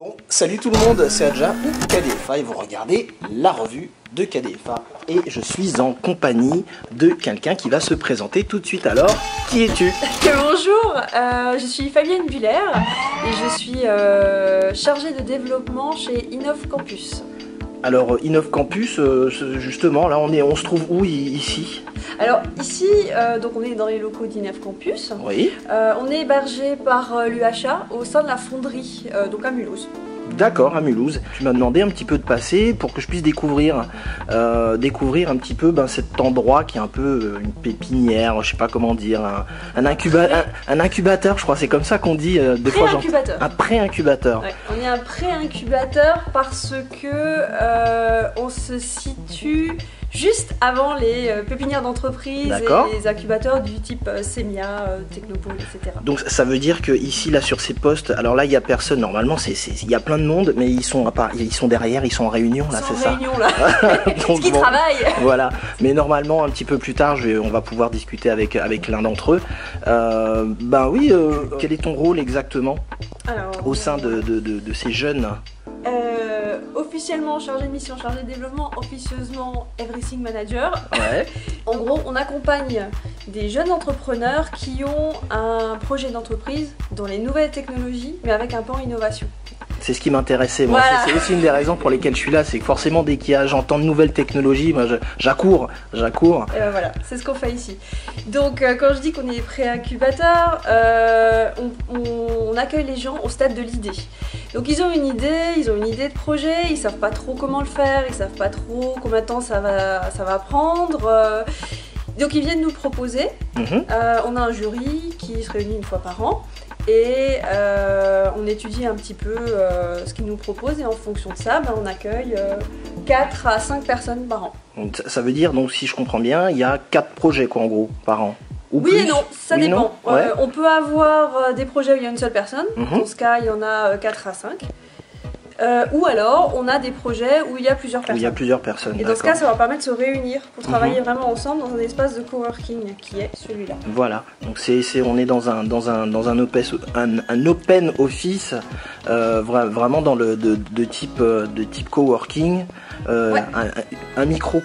Bon, salut tout le monde, c'est Adja ou KDFA et vous regardez la revue de KDFA et je suis en compagnie de quelqu'un qui va se présenter tout de suite. Alors, qui es-tu? Bonjour, je suis Fabienne Buller et je suis chargée de développement chez Innov Campus. Alors Innov Campus, justement, là on se trouve où ici? Alors ici, donc on est dans les locaux d'Innov Campus. Oui. On est hébergé par l'UHA au sein de la fonderie, donc à Mulhouse. D'accord, à Mulhouse. Tu m'as demandé un petit peu de passer pour que je puisse découvrir un petit peu cet endroit qui est un peu une pépinière, je sais pas comment dire, un incubateur, je crois, c'est comme ça qu'on dit des fois. Un pré-incubateur. Ouais, on est un pré-incubateur parce que on se situe juste avant les pépinières d'entreprises et les incubateurs du type Semia, Technopole, etc. Donc ça veut dire que ici, là, sur ces postes, alors là, il n'y a personne. Normalement, il y a plein de monde, mais ils sont derrière, ils sont en réunion, là, c'est ça? Ils sont en réunion, là. Donc, qui travaillent. Voilà. Mais normalement, un petit peu plus tard, on va pouvoir discuter avec l'un d'entre eux. Ben oui, quel est ton rôle exactement au sein de ces jeunes? Officiellement chargé de mission, chargé de développement, officieusement Everything Manager. Ouais. En gros, on accompagne des jeunes entrepreneurs qui ont un projet d'entreprise dans les nouvelles technologies, mais avec un pan innovation. C'est ce qui m'intéressait, moi. Voilà. C'est aussi une des raisons pour lesquelles je suis là, c'est que forcément, dès j'entends de nouvelles technologies, moi, j'accours. Et ben voilà, c'est ce qu'on fait ici. Donc, quand je dis qu'on est pré-incubateur, on accueille les gens au stade de l'idée. Donc, ils ont une idée de projet, ils savent pas trop comment le faire, ils savent pas trop combien de temps ça va prendre. Donc, ils viennent nous proposer. On a un jury qui se réunit une fois par an. Et on étudie un petit peu ce qu'ils nous proposent et en fonction de ça, on accueille 4 à 5 personnes par an. Donc, ça veut dire, donc, si je comprends bien, il y a 4 projets quoi, en gros par an? Ou oui plus? Et non, ça dépend. Non ouais. On peut avoir des projets où il y a une seule personne, dans ce cas il y en a 4 à 5. Ou alors on a des projets où il y a plusieurs personnes. Et dans ce cas, ça va permettre de se réunir pour travailler vraiment ensemble dans un espace de coworking qui est celui-là. Voilà, donc on est dans un open office, vraiment dans de type coworking. Ouais. Un micro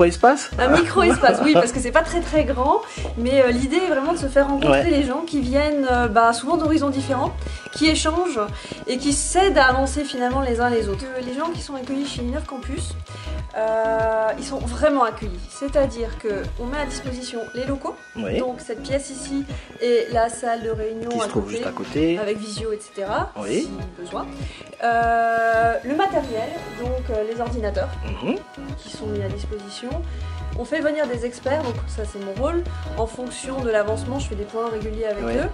espace. Un micro espace, oui, parce que c'est pas très grand, mais l'idée est vraiment de se faire rencontrer les gens qui viennent souvent d'horizons différents, qui échangent et qui s'aident à avancer finalement les uns les autres. Les gens qui sont accueillis chez Innov Campus, ils sont vraiment accueillis, c'est-à-dire qu'on met à disposition les locaux, donc cette pièce ici et la salle de réunion qui se trouve juste à côté, avec visio, etc. Si besoin. Le matériel, donc les ordinateurs qui sont mis à disposition. On fait venir des experts, donc ça c'est mon rôle. En fonction de l'avancement, je fais des points réguliers avec eux.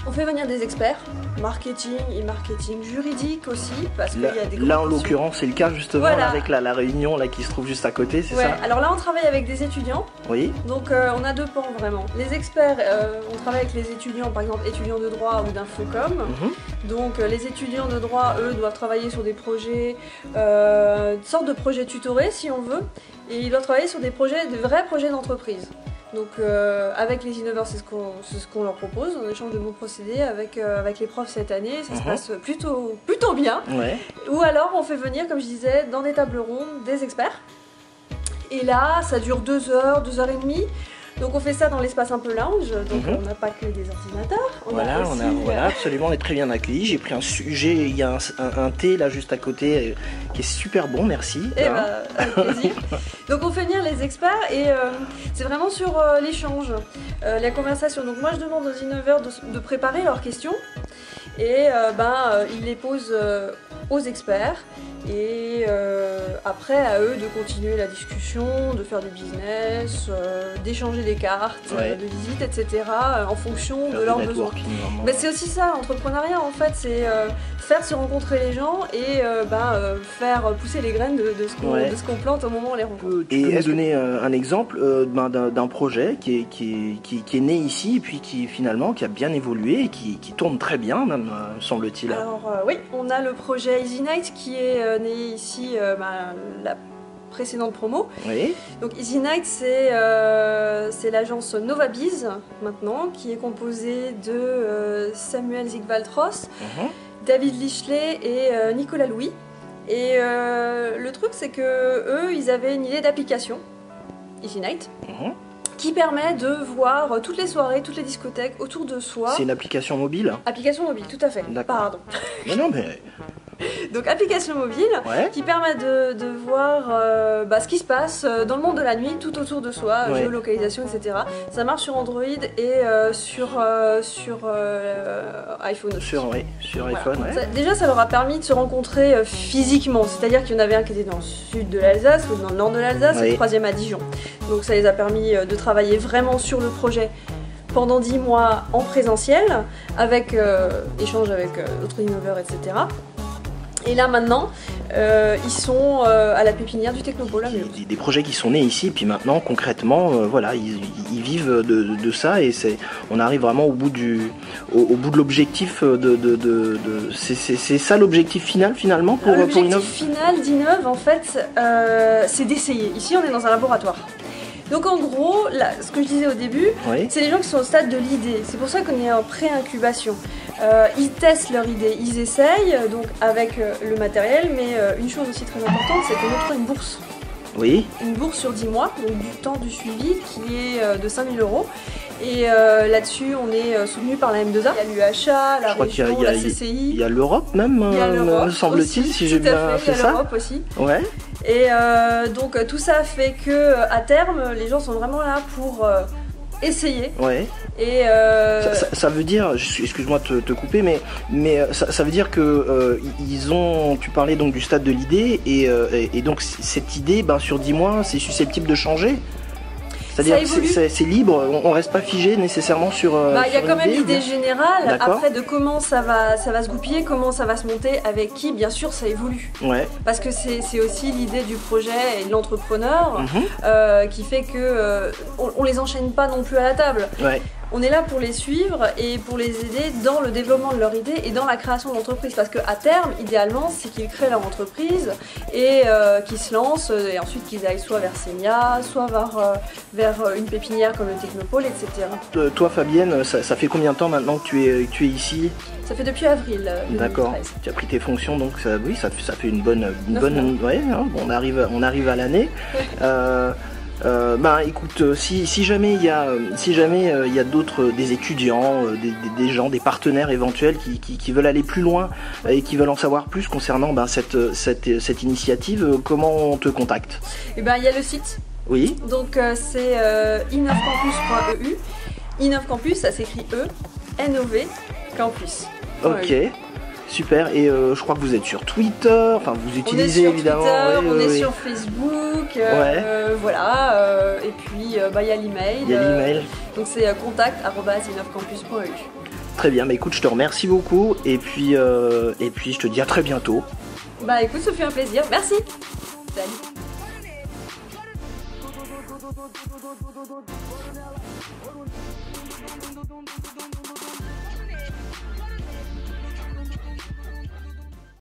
On fait venir des experts, marketing et marketing juridique aussi, parce qu'il y a des là en l'occurrence c'est le cas justement avec la réunion là qui se trouve juste à côté, c'est ça? Alors là on travaille avec des étudiants, donc on a 2 pans vraiment. Les experts, on travaille avec les étudiants, par exemple étudiants de droit ou d'infocom. Donc les étudiants de droit, eux, doivent travailler sur des projets, une sorte de projets tutorés si on veut, et ils doivent travailler sur des vrais projets d'entreprise. Donc avec les innoveurs, c'est ce qu'on leur propose, on échange de bons procédés avec les profs cette année, ça se passe plutôt bien. Ou alors on fait venir, comme je disais, dans des tables rondes, des experts. Et là, ça dure 2 heures, 2 heures et demie. Donc on fait ça dans l'espace un peu lounge, donc on n'a pas que des ordinateurs. Voilà, absolument, on est très bien accueillis. J'ai pris un sujet, il y a un thé là juste à côté qui est super bon, merci. Avec plaisir. Donc on fait venir les experts et c'est vraiment sur l'échange, la conversation. Donc moi je demande aux innoveurs de préparer leurs questions et ils les posent aux experts et après à eux de continuer la discussion, de faire du business, d'échanger des cartes de visite, etc. En fonction de leurs besoins. C'est aussi ça l'entrepreneuriat en fait, c'est faire se rencontrer les gens et faire pousser les graines de ce qu'on plante au moment où on les rencontre. Et est-ce donner un exemple d'un projet qui est né ici et puis qui finalement qui a bien évolué et qui tourne très bien même semble-t-il. Alors oui, on a le projet Easy Night qui est né ici précédentes promos. Oui. Donc Easy Night, c'est l'agence Novabiz maintenant, qui est composée de Samuel Zigvald-Ross, David Lichley et Nicolas Louis. Et le truc, c'est que eux, ils avaient une idée d'application, Easy Night, qui permet de voir toutes les soirées, toutes les discothèques autour de soi. C'est une application mobile? Application mobile, tout à fait. Pardon. Non, mais... Donc application mobile qui permet de voir ce qui se passe dans le monde de la nuit tout autour de soi, géolocalisation, etc. Ça marche sur Android et sur iPhone aussi. Sur iPhone, Déjà, ça leur a permis de se rencontrer physiquement, c'est-à-dire qu'il y en avait un qui était dans le sud de l'Alsace, l'autre dans le nord de l'Alsace, et le troisième à Dijon. Donc ça les a permis de travailler vraiment sur le projet pendant 10 mois en présentiel, avec échange avec d'autres innoveurs, etc. Et là maintenant, ils sont à la pépinière du Technopôle à Mulhouse. Des projets qui sont nés ici, puis maintenant concrètement, voilà, ils vivent de ça, et on arrive vraiment au bout de l'objectif c'est ça l'objectif final finalement pour Innov. L'objectif final d'Innov, en fait, c'est d'essayer. Ici, on est dans un laboratoire. Donc en gros, là, ce que je disais au début, c'est les gens qui sont au stade de l'idée. C'est pour ça qu'on est en pré-incubation. Ils testent leur idée, ils essayent donc avec le matériel, mais une chose aussi très importante, c'est qu'on octroie une bourse. Oui. Une bourse sur 10 mois, donc du temps du suivi qui est de 5 000 €. Et là-dessus, on est soutenu par la M2A. Il y a l'UHA, la région, la CCI. Il y a l'Europe même, me semble-t-il, si j'ai bien fait ça. Il y a l'Europe aussi. Ouais. Et donc tout ça fait que à terme, les gens sont vraiment là pour essayer. Ouais. Et ça veut dire, excuse-moi de te couper, mais ça veut dire que tu parlais donc du stade de l'idée, et donc cette idée, sur 10 mois, c'est susceptible de changer. C'est-à-dire que c'est libre, on reste pas figé nécessairement sur. Il y a quand même l'idée générale. D'accord. Après, de comment ça va se goupiller, comment ça va se monter, avec qui, bien sûr, ça évolue. Ouais. Parce que c'est aussi l'idée du projet et de l'entrepreneur qui fait que on les enchaîne pas non plus à la table. Ouais. On est là pour les suivre et pour les aider dans le développement de leur idée et dans la création d'entreprise. Parce qu'à terme, idéalement, c'est qu'ils créent leur entreprise et qu'ils se lancent et ensuite qu'ils aillent soit vers Semia, soit vers une pépinière comme le Technopôle, etc. Toi, Fabienne, ça fait combien de temps maintenant que tu es ici? Ça fait depuis avril 2013. D'accord. Tu as pris tes fonctions, donc ça fait une bonne ouais, hein, on arrive à l'année. Écoute, si jamais il y a des étudiants, des gens, des partenaires éventuels qui veulent aller plus loin et qui veulent en savoir plus concernant cette initiative, comment on te contacte? Il y a le site. Oui. Donc c'est innovcampus.eu. Innov Campus, ça s'écrit E-N-O-V Campus. Ok. Super, et je crois que vous êtes sur Twitter, enfin vous utilisez évidemment. On est sur Facebook, voilà, et puis il y a l'email. Il y a l'email. Donc c'est contact@innovcampus.eu. Très bien, écoute, je te remercie beaucoup, et puis je te dis à très bientôt. Écoute, ça fait un plaisir, merci. Salut.